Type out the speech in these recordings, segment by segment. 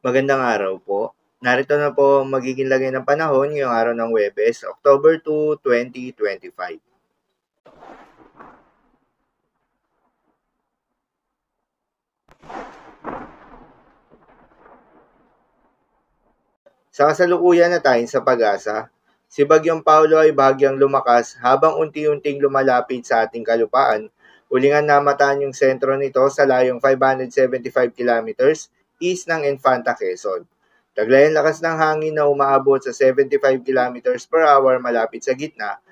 Magandang araw po. Narito na po ang magiging lagay ng panahon ngayong araw ng Huwebes, October 2, 2025. Sa kasalukuyan na tayo sa pag-asa, si Bagyong Paulo ay bahagyang lumakas habang unti-unting lumalapit sa ating kalupaan. Ulingan namataan yung sentro nito sa layong 575 kilometers east ng Infanta Quezon. Taglay ang lakas ng hangin na umaabot sa 75 kilometers per hour malapit sa gitna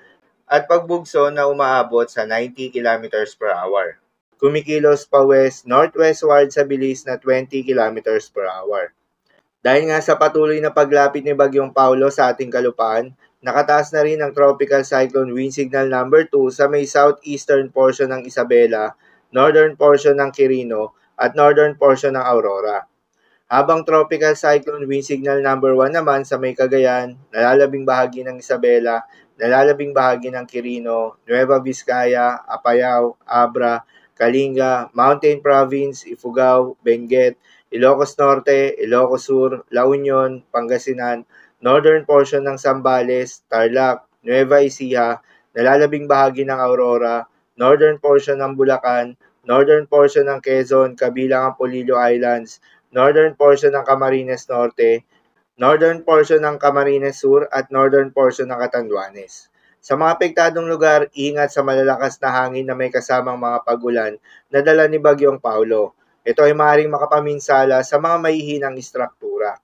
at pagbugso na umaabot sa 90 kilometers per hour. Kumikilos pa west-northwestward sa bilis na 20 kilometers per hour. Dahil nga sa patuloy na paglapit ni Bagyong Paulo sa ating kalupaan, nakataas na rin ang Tropical Cyclone Wind Signal number 2 sa may southeastern portion ng Isabela, northern portion ng Quirino, at northern portion ng Aurora. Habang Tropical Cyclone Wind Signal number 1 naman sa may Cagayan, nalalabing bahagi ng Isabela, nalalabing bahagi ng Quirino, Nueva Vizcaya, Apayao, Abra, Kalinga, Mountain Province, Ifugao, Benguet, Ilocos Norte, Ilocos Sur, La Union, Pangasinan, northern portion ng Zambales, Tarlac, Nueva Ecija, nalalabing bahagi ng Aurora, northern portion ng Bulacan, northern portion ng Quezon kabilang ang Polillo Islands, northern portion ng Camarines Norte, northern portion ng Camarines Sur at northern portion ng Catanduanes. Sa mga apektadong lugar, ingat sa malalakas na hangin na may kasamang mga pagulan na dala ni Bagyong Paulo. Ito ay maaaring makapaminsala sa mga mahihinang istruktura.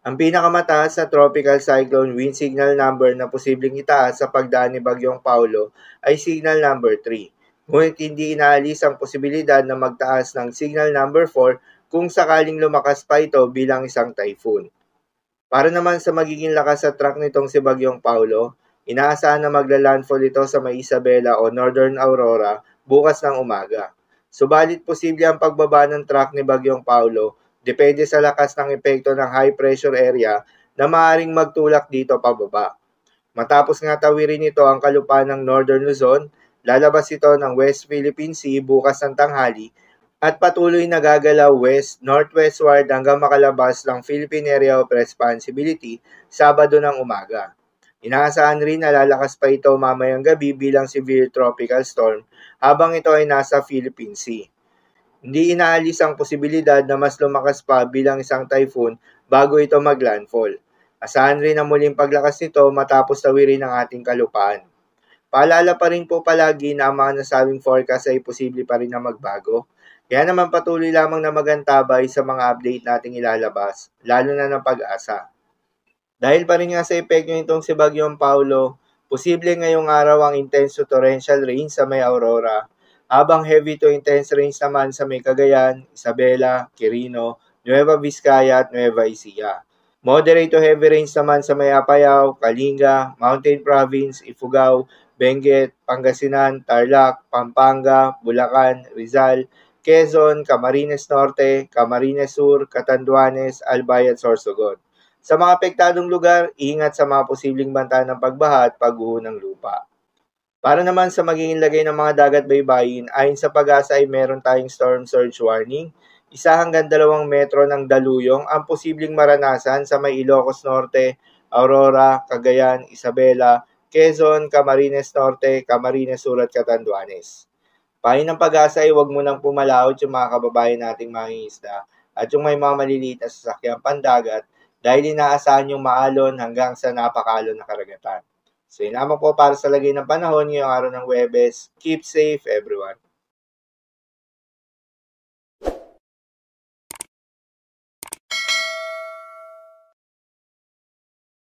Ang pinakamataas na tropical cyclone wind signal number na posibleng itaas sa pagdaan ni Bagyong Paulo ay signal number 3. Ngunit hindi inaalis ang posibilidad na magtaas ng signal number 4 kung sakaling lumakas pa ito bilang isang typhoon. Para naman sa magiging lakas sa track nitong si Bagyong Paulo, inaasahan na magla-landfall ito sa may Isabela o Northern Aurora bukas ng umaga. Subalit posible ang pagbaba ng track ni Bagyong Paulo depende sa lakas ng epekto ng high pressure area na maaaring magtulak dito pababa. Matapos nga tawirin ito ang kalupaan ng Northern Luzon, lalabas ito ng West Philippine Sea bukas ng tanghali at patuloy na gagalaw west-northwestward hanggang makalabas ng Philippine Area of Responsibility Sabado ng umaga. Inaasahan rin na lalakas pa ito mamayang gabi bilang severe tropical storm habang ito ay nasa Philippine Sea. Hindi inaalis ang posibilidad na mas lumakas pa bilang isang typhoon bago ito maglandfall. Asahan rin ang muling paglakas nito matapos tawirin ang ating kalupaan. Paalala pa rin po palagi na ang mga nasabing forecast ay posible pa rin na magbago. Kaya naman patuloy lamang na magantabay sa mga update nating ilalabas, lalo na ng pag-asa. Dahil pa rin nga sa epekto nitong si Bagyong Paulo, posible ngayong araw ang intense to torrential rain sa may Aurora, habang heavy to intense rains naman sa may Cagayan, Isabela, Quirino, Nueva Vizcaya at Nueva Ecija. Moderate to heavy rains naman sa may Apayao, Kalinga, Mountain Province, Ifugao, Benguet, Pangasinan, Tarlac, Pampanga, Bulacan, Rizal, Quezon, Camarines Norte, Camarines Sur, Catanduanes, Albay at Sorsogon. Sa mga apektadong lugar, ingat sa mga posibleng banta ng pagbaha at pagguho ng lupa. Para naman sa magiging lagay ng mga dagat baybayin, ayon sa pag-asa ay meron tayong storm surge warning. 1 hanggang 2 metro ng daluyong ang posibleng maranasan sa may Ilocos Norte, Aurora, Cagayan, Isabela, Quezon, Camarines Norte, Camarines Sur at Catanduanes. Payo ng pag-asa ay huwag mo nang pumalaot yung mga kababayan nating mangingisda at yung may mga maliliit na sasakyang pandagat dahil inaasahan yung maalon hanggang sa napakalon na karagatan. So yun lamang po para sa lagay ng panahon ngayong araw ng Huwebes. Keep safe everyone.